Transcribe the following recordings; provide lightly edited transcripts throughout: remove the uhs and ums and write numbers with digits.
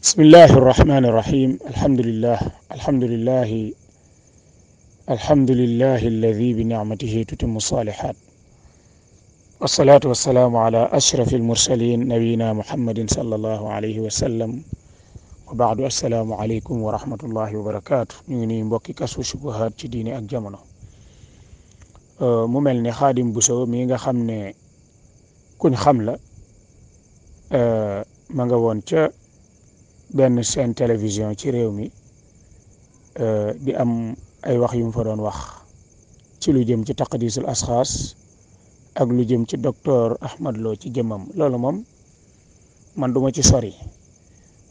بسم الله الرحمن الرحيم الحمد لله الذي بنعمته تتم الصالحات والصلاة والسلام على أشرف المرسلين نبينا محمد صلى الله عليه وسلم وبعد السلام عليكم ورحمة الله وبركاته نيني مبوكي كسو شبهات ci diine ak jamono mu melni Khadim Bousso mi nga xamne kuñ xam la ma nga won ca benn chaîne télévision ci réew mi di am ay wax yu mu fa doon wax ci lu jëm ci taqdisul asxaas ak lu jëm ci docteur Ahmad Lo ci jëmmam loolu moom man duma ci sori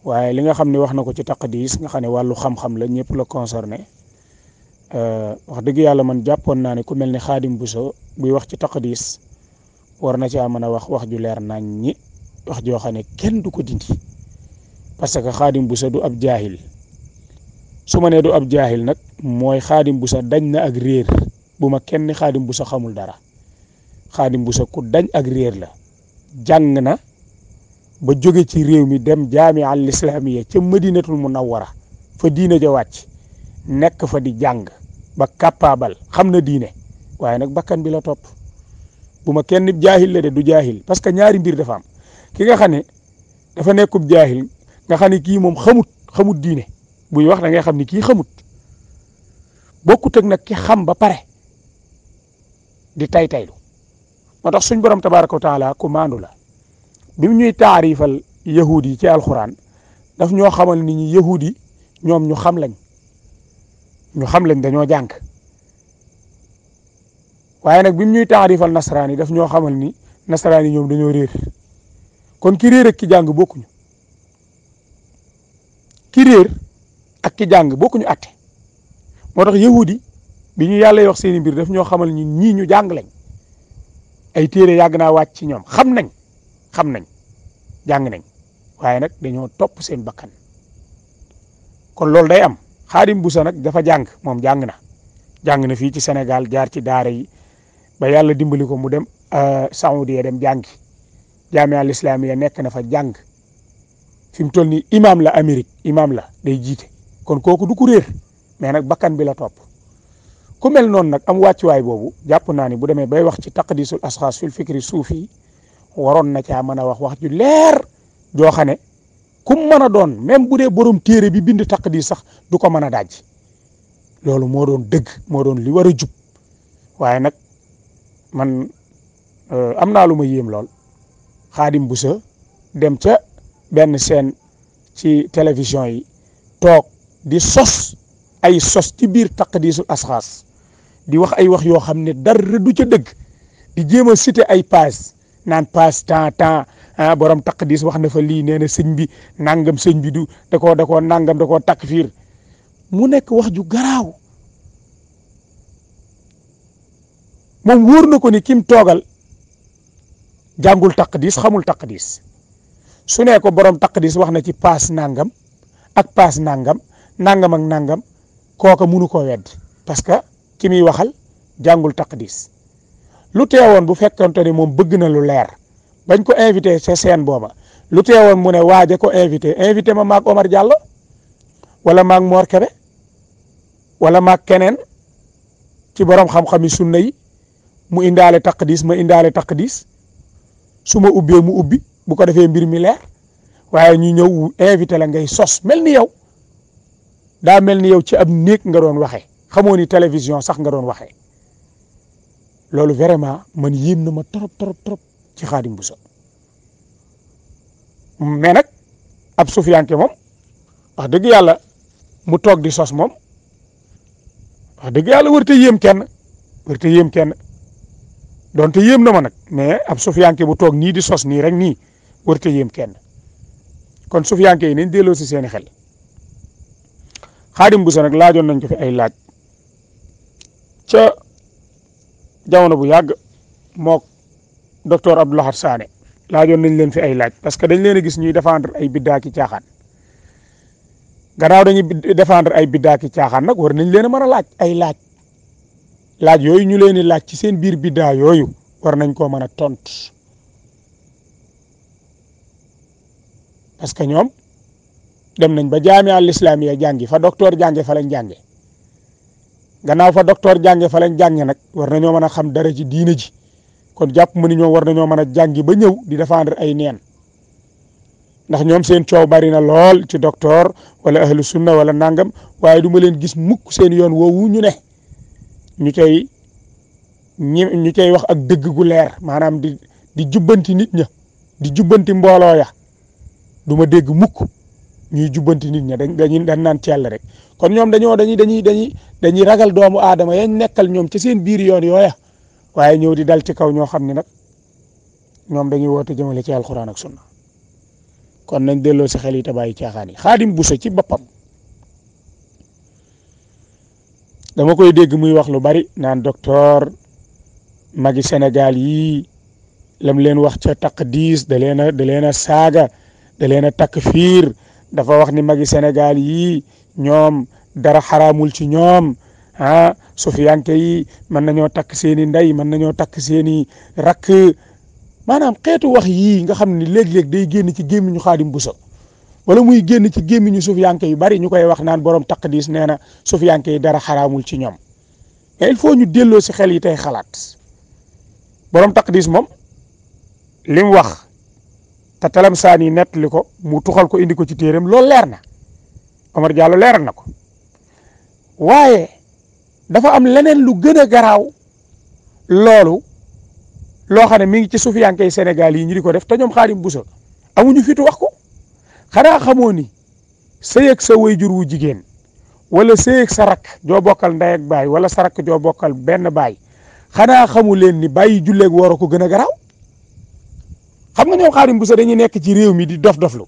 waaye li nga xam ne wax na ko ci taqdis nga xam ne wàllu xam-xam la ñëpp la concerné wax dëgg yàlla man jàppoon naa ne ku mel ne Khadim Bousso buy wax ci taqdis war na caa mën a wax ju leer nañ ñi wax joo xam ne kenn du ko dindi parce que Khadim Bousso du ab jaahil su ma nee du ab jaahil nag mooy Khadim Bousso dañ na ak réer bu ma kenn Khadim Bousso xamul dara Khadim Bousso ku dañ ak réer la jàng na ba jóge ci réew mi dem jaamia al islamiyya ca madinatul munawwara fa diine ja wàcc nekk fa di jàng ba capable xam na diine waaye nag bakkan bi la topp bu ma kenn jaahil la de du jaahil parce que ñaari mbir dafa am ki nga xam ne dafa nekkub jaahil nga xam ne kii moom xamut diine buy wax da ngay xam ne kii xamut bokkut ak nag ki xam ba pare di taylu moo tax suñ borom tabaraka wa taala ku maandu la bi mu ñuy taarifal yahud yi ci alxuraan daf ñoo xamal ni ñi yahud yi ñoom ñu xam lañ dañoo jàng waaye nag bi mu ñuy taarifal nasaraan yi daf ñoo xamal ni nasaraan yi ñoom dañoo réer kon ki réer ak ki jàng bokkuñu ki réer ak ki jàng bokkuñu atte moo tax yahudi bi ñu yàlla wax seeni mbir daf ñoo xamal ni ñii ñu jàng lañ ay téere yàgg naa wàcc ci ñoom xam nañ jàng nañ waaye nag dañoo topp seen bakkan kon loolu day am Khadim Bousso nag dafa jàng moom jàng na fii ci Sénégal jaar ci daara yi ba yàlla dimbali ko mu dem Saoudia dem jàngi jaamia al islamiyya nekk na fa jàng fi mu toll nii imam la Amérique imam la day jiite kon kooku du ko réer mais nag bakkan bi la topp ku mel noonu nag am wàccuwaay boobu jàpp naa ni bu demee bay wax ci taqdisul asxaas fil fikri suufi waroon na caa mën a wax ju leer joo xam ne kum mën a doon même bu dee borom téere bi bind taqdis sax du ko mën a daj loolu moo doon dëgg moo doon li war a jub waaye nag man am naa lu ma yéem lool Khadim Bousso dem ca benn scène ci télévision yi toog di sos ay sos ci biir taqdisul asxaas di wax ay wax yoo xam ne dara du ca dëgg di jéem a citer ay page naan page temps borom taqdis wax na fa lii nee na sëñ bi nangam sëñ bi du da koo nangam da koo takfiir mu nekk wax ju garaaw moom wóor na ko ni kim toogal jàngul taqdis xamul taqdis su ne ko borom taqdis wax na ci paas nangam ak paas nangam ak nangam kooka munu ko wedd parce que ki muy waxal jàngul taqdis lu teewoon bu fekkonte ne moom bëgg na lu leer bañ ko invité sa scène booba lu teewoon mu ne waaje ko invité ma maag Omar Diallo wala maag Mor Kebe wala maag keneen ci borom xam-xami sunna yi mu indaale taqdis ma indaale taqdis su ma ubbee mu ubbi bu ko defee mbir mi leer waaye ñu ñëw invité la ngay sos mel ni yow daa mel ni yow ci ab néeg nga doon waxee xamoo ni télévision sax nga doon waxee loolu vraiment man yéem na ma trop ci Khadim Bousso mais nag ab sufiyanke moom wax dëgg yàlla mu toog di sos moom wax dëgg yàlla warta yéem kenn donte yéem na ma nag mais ab sufiyanke bu toog nii di sos nii rek nii warta yéem kenn kon sufiyanke yi nañ delloo si seeni xel Khadim Bousso nag laajoon nañ ko fi ay laaj ca jamono bu yàgg mook docteur Abdou Lahad Sané laajoon nañ leen fi ay laaj parce que dañ leen a gis ñuy défendre ay biddaa ki caaxaan gannaaw dañuy défendre ay biddaa ki caaxaan nag war nañ leen a mën a laaj ay laaj yooyu ñu leen di laaj ci seen biir biddaa yooyu war nañ koo mën a tontu parce que ñoom dem nañ ba jaami'a al islamiya jàngi fa docteur jànge fa lañ jànge gannaaw fa docteur jànge fa lañ jànge nag war nañoo mën a xam dara ci diine ji kon jàpp mu ni ñoom war nañoo mën a jàngi ba ñëw di défendre ay neen ndax ñoom seen coow bari na lool ci docteur wala ahlu sunna wala nangam waaye du ma leen gis mukk seen yoon woowu ñu ne ñu cay wax ak dëgg gu leer maanaam di jubbanti nit ña di jubbanti mbooloo ya du ma dégg mukk ñuy jubbanti nit ña dañ naan cell rek kon ñoom dañuy ragal doomu aadama yañ nekkal ñoom ci seen biir yoon yooya waaye ñëw di dal ci kaw ñoo xam ne nag ñoom dañuy woote jëmale ci alxuraan ak sunna kon nañ delloo si xel yi te bàyyi caaxaan yi Xaadim Buso ci boppam dama koy dégg muy wax lu bari naan docteur magi Sénégal yi lam leen wax ca taqdis da leen a saaga da leen a takfiir dafa wax ni magi Sénégal yi ñoom dara xaraamul ci ñoom sufiyanke yi mën nañoo takk seeni ndey mën nañoo takk seeni rakk maanaam xeetu wax yii nga xam ni léeg-léeg day génn ci gémmiñu Xaadim Buso wala muy génn ci gémmiñu sufiyanke yu bari ñu koy wax naan borom taqdis nee na sufiyanke yi dara xaraamul ci ñoom mais il faut ñu delloo si xel yi tey xalaat borom taqdis moom li mu wax te talam saani nettali ko mu tuxal ko indi ko ci téeram loolu leer na Omar Diallo leeral na ko waaye dafa am leneen lu gën a garaaw loolu loo xam ne mi ngi ci sufiyankey Sénégal yi ñu di ko def te ñoom Xaadim Buso amuñu fitu wax ko xanaa xamoo ni sëy ak sa wayjur wu jigéen wala sëy ak sa rakk joo bokkal ndey ak baay wala sa rakk joo bokkal benn baay xanaa xamu leen ni bàyyi julleeg woor ko gën a garaaw xam nga ñoom Xaadim Buso dañuy nekk ci réew mi di dof-doflu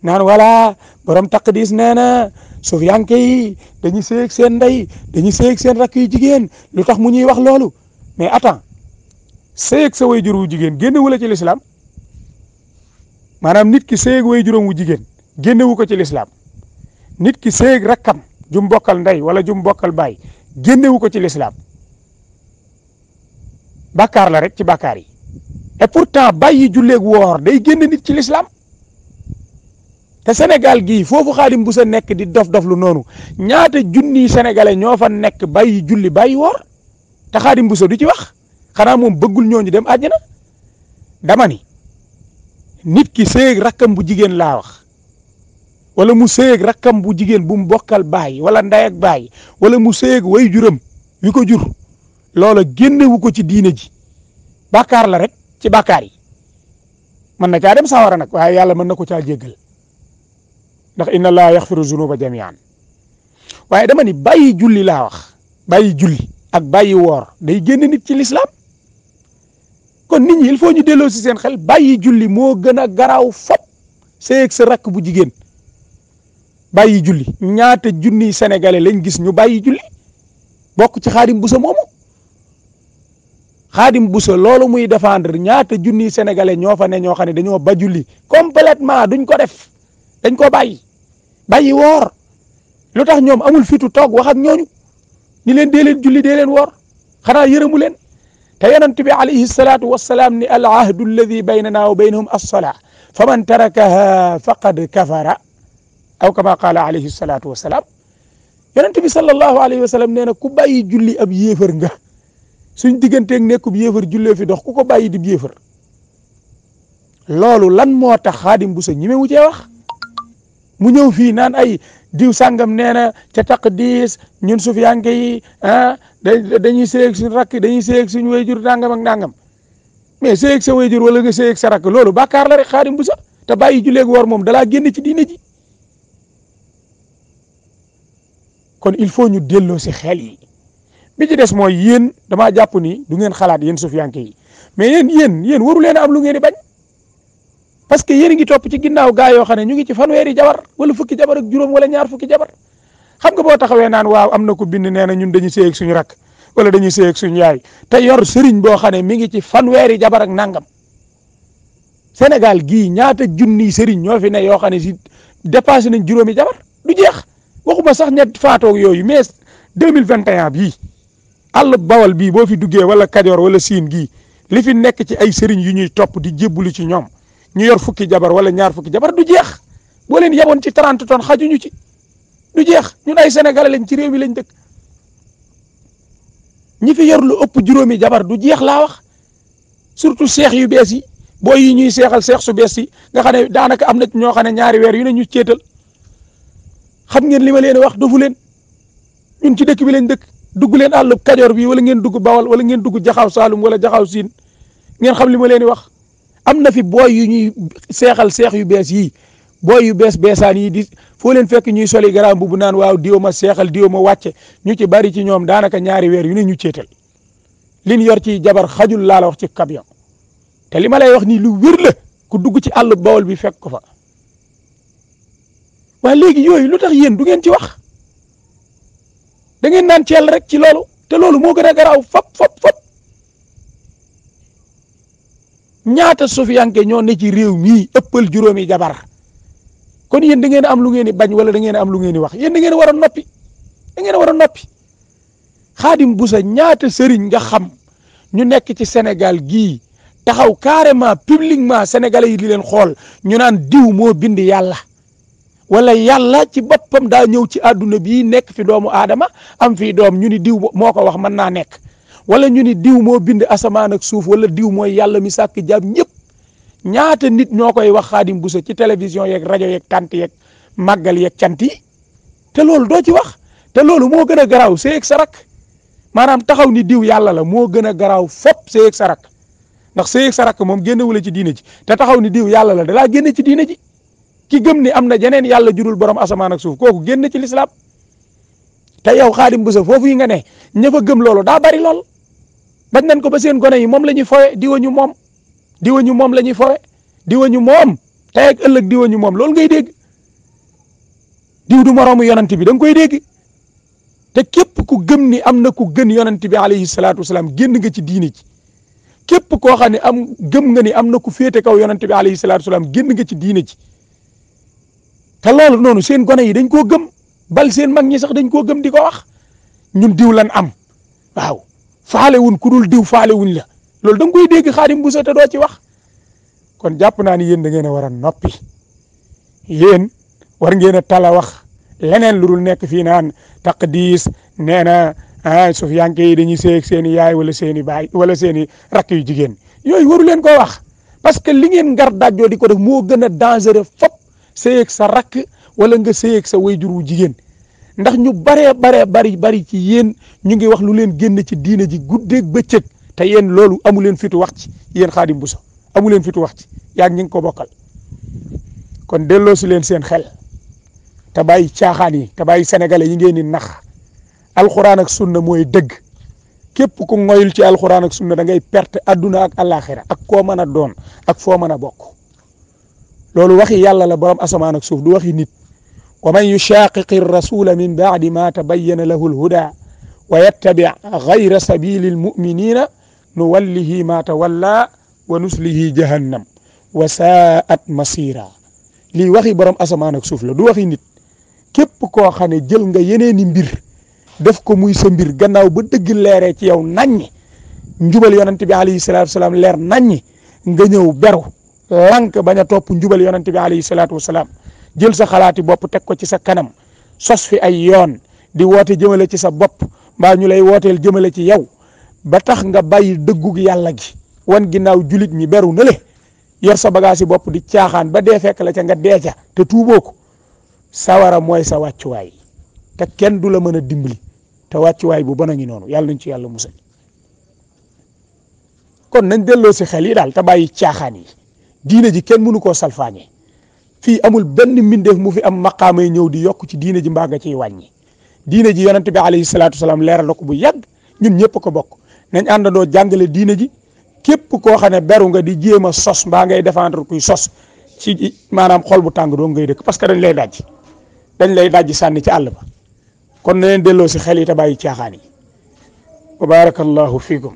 naan wala borom taqdis nee na sufiyanke yi dañuy sëy ak seen ndey dañuy sëy ak seen rakk yu jigéen lu tax mu ñuy wax loolu mais attends sëy ak sa wayjur wu jigéen génnewu la ci lislaam maanaam nit ki sëy ak wayjuram wu jigéen génnewu ko ci lislaam nit ki sëy ak rakkam jum bokkal ndey wala jum bokkal baay génnewu ko ci lislaam bàkkaar la rek ci bàkkaar yi et pourtant bàyyi julleeg woor day génn nit ci lislaam te Sénégal gii foofu Xaadim Buso nekk di dof-dof lu noonu ñaata junniy sénégalais ñoo fa nekk bàyyi julli bàyyi woor te Xaadim Buso du ci wax xanaa moom bëggul ñooñu dem àjjana dama ni nit ki sëy ak rakkam bu jigéen laa wax wala mu sëy ak rakkam bu jigéen bu mu bokkal baay wala ndey ak baay wala mu sëy ak wayjuram wi ko jur loola génnewu ko ci diine ji bàkkaar la rek ci bàkkaar yi mën na caa dem sawara nag waaye yàlla mën na ko caa jéggal ndax inna allaha yaxfiru zunuba jamian waaye dama ni bàyyi julli laa wax bàyyi julli ak bàyyi woor day génn nit ci lislaam kon nit ñi il faut ñu delloo si seen xel bàyyi julli moo gën a garaaw fop sëy ak sa rakk bu jigéen bàyyi julli ñaata junniy sénégalais lañ gis ñu bàyyi julli bokk ci Xaadim Buso moomu Xaadim Buso loolu muy défendre ñaata junniy sénégalais ñoo fa ne ñoo xam ne dañoo ba julli complètement duñ ko def dañ ko bàyyi woor lu tax ñoom amul fitu toog wax ak ñooñu ñi leen dee leen julli dee leen woor xanaa yërëmu leen te yonent bi alayhi salaatu wassalaam ni al ahdu alladi baynana wa baynahum as-salaa fa man tarakaha faqad kafara aw kama qaala alayhi salaatu wassalaam yonent bi sallallahu alayhi wa sallam nee na ku bàyyi julli ab yéefar nga suñ digganteeg nekkub yéefar jullee fi dox ku ko bàyyi dib yéefar loolu lan moo tax Xaadim Buso ñi mu cee wax mu ñëw fii naan ay diw sàngam nee na ca taqdis ñun sufiyanke yi dañuy sëy ak suñu rakk dañuy sëy ak suñu wayjur nangam ak nangam mais sëy ak sa wayjur wala nga sëy ak sa rakk loolu bàkkaar la rek Xaadim Buso te bàyyi julleeg woor moom dalaa génn ci diine ji kon il faut ñu delloo si xel yi bi ci des mooy yéen damaa jàpp ni du ngeen xalaat yéen sufiyanke yi mais yéen waru leen a am lu ngeen di bañ parce que yéen a ngi topp ci ginnaaw gaa yoo xam ne ñu ngi ci fanweeri jabar wala fukki jabar ak juróom wala ñaar fukki jabar xam nga boo taxawee naan waaw am na ko bind nee na ñun dañuy sëy ak suñu rakk wala dañuy sëy ak suñu yaay te yor sëriñ boo xam ne mi ngi ci fanweeri jabar ak nangam Sénégal gii ñaata junniy sëriñ ñoo fi ne yoo xam ne si dépassé nañ juróomi jabar du jeex waxuma sax ñett faatoog yooyu mais 2021 bii àll bawal bii boo fi duggee wala Kajoor wala Siin gii li fi nekk ci ay sëriñ yu ñuy topp di jébbulu ci ñoom ñu yor fukki jabar wala ñaar fukki jabar du jeex boo leen yaboon ci 30 tonnes xajuñu ci du jeex. ñun ay sénégalais lañ ci réew mi lañ dëkk ñi fi yor lu ëpp juróomi jabar du jeex laa wax surtout seex yu bees yi booy yi ñuy seexal seex su bees yi nga xam ne daanaka am na ñoo xam ne ñaari weer yu ne ñu céetal xam ngeen li ma leen wax dofu leen ñun ci dëkk bi lañ dëkk dugg leen àll Kajoor bi wala ngeen dugg Bawal wala ngeen dugg Jaxaaw Saalum wala Jaxaaw Siin ngeen xam li ma leen wax am na fi booy yu ñuy seexal seex yu bees yi booy yu bees beesaan yi di foo leen fekk ñuy soli garaam bu naan waaw diw ma seexal diw ma wàcce ñu ci bari ci ñoom daanaka ñaari weer yu ne ñu céetal liñ yor ci jabar xajul laa la wax ci camion te li ma lay wax nii lu wér la ku dugg ci àll Bawol bi fekk ko fa waaye léegi yooyu lu tax yéen du ngeen ci wax da ngeen naan ceel rek ci loolu te loolu moo gën a garaaw fop ñaata sufiyanke ñoo ne ci réew mii ëppal juróomi jabar kon yéen da ngeen am lu ngeen di bañ wala da ngeen am lu ngeen di wax yéen da ngeen war a noppi da ngeen war a noppi Xaadim Buso ñaata sëriñ nga xam ñu nekk ci Sénégal gii taxaw carrément publiquement sénégalais yi di leen xool ñu naan diw moo bind yàlla wala yàlla ci boppam daa ñëw ci àdduna bii nekk fi doomu aadama am fii doom ñu ni diw moo ko wax mën naa nekk wala ñu ni diw moo bind asamaan ak suuf wala diw mooy yàlla mi sàkk jaam ñëpp ñaata nit ñoo koy wax Xaadim Buso ci télévision yeeg rajo yeeg tant yeeg màggal yeeg cant yi te loolu doo ci wax te loolu moo gën a garaaw seeg sa rak maanaam taxaw ni diw yàlla la moo gën a garaaw fop seeg sa rak ndax seeg sa rak moom génnewula ci diine ji te taxaw ni diw yàlla la dalaa génne ci diine ji ki gëm ni am na jeneen yàlla jurul borom asamaan ak suuf kooku génn ci lislaam te yow Xaadim Buso foofu yi nga ne ña fa gëm loolu daa bari lool bañ nañ ko ba seen gone yi moom la ñuy fowe diwañu moom la ñuy fowe diwañu moom tey ak ëllëg diwañu moom loolu ngay dégg diw du moroomu yonent bi da nga koy dégg te képp ku gëm ni am na ku gën yonent bi alayhi salaatu wasalaam génn nga ci diine ji képp koo xam ne gëm nga ni am na ku féete kaw yonent bi alayhi salaatu wasalaam génn nga ci diine ji te loolu noonu seen gone yi dañ koo gëm bal seen mag ñi sax dañ koo gëm di ko wax ñun diw lan am waaw faale wuñ ku dul diw faale wuñ la loolu da nga koy dégg Xaadim Buso te doo ci wax kon jàpp naa ni yéen da ngeen a war a noppi yéen war ngeen a tala wax leneen lu dul nekk fii naan taqdis nee na sufiyanke yi dañuy seeg seen i yaay wala seen i baay wala seen i rakk yu jigéen yooyu waru leen koo wax parce que li ngeen ngar dajjoo di ko def moo gën a dangereux fop seeg sa rakk wala nga seeg sa wayjur wu jigéen ndax ñu bari ci yéen ñu ngi wax lu leen génn ci diina ji guddeeg bëccëg te yéen loolu amu leen fitu wax ci yéen Xaadim Buso amu leen fitu wax ci yaa ngi ko bokkal kon delloo si leen seen xel te bàyyi caaxaan yi te bàyyi sénégalais yi ngeen di nax alxuraan ak sunna mooy dëgg képp ku ngoyul ci alxuraan ak sunna da ngay perte adduna ak alaxira ak koo mën a doon ak foo mën a bokk loolu waxi yàlla la borom asamaan ak suuf du waxi nit wa man yushaqiqi rasula min baadi ma tabayyana lahu alhuda wa yattabi gayra sabili almuminina nuwallihi ma tawalla wa nuslihi jahannam wa saat masira lii waxi borom asamaan ak suuf la du waxi nit képp koo xam ne jël nga yeneeni mbir def ko muy sa mbir gannaaw ba dëgg leeree ci yow naññi njubal yonent bi alayhi salaatu wasalaam leer naññi nga ñëw beru lank bañ a topp njubal yonent bi alayhi salaatu wasalaam jël sa xalaati bopp teg ko ci sa kanam sos fi ay yoon di woote jëmale ci sa bopp mbaa ñu lay wooteel jëmale ci yow ba tax nga bàyyi dëggug yàlla gi wan ginnaaw julit ñi beru na le yor sa bagage yi bopp di caaxaan ba dee fekk la ca nga dee ca te tuuboo ko sawara mooy sa wàccuwaay te kenn du la mën a dimbali te wàccuwaay bu bon a ngi noonu yàlla nañ ci yàlla musal kon nañ delloo si xel yi daal te bàyyi caaxaan yi diine ji kenn mënu koo salfaañe fii amul benn mbindeef mu fi am maqaamay ñëw di yokk ci diine ji mbaa nga ciy wàññi diine ji yonent bi alayhi salaatu wasalaam leeral na ko bu yàgg ñun ñëpp ko bokk nañ àndandoo jàngale diine ji képp koo xam ne beru nga di jéem a sos mbaa ngay défendre kuy sos ci maanaam xol bu tàng doo ngay dëkk parce que dañ lay dajji sànni ci àll ba kon na leen delloo si xel yi te bàyyi caaxaan yi wa barakallahu fiikum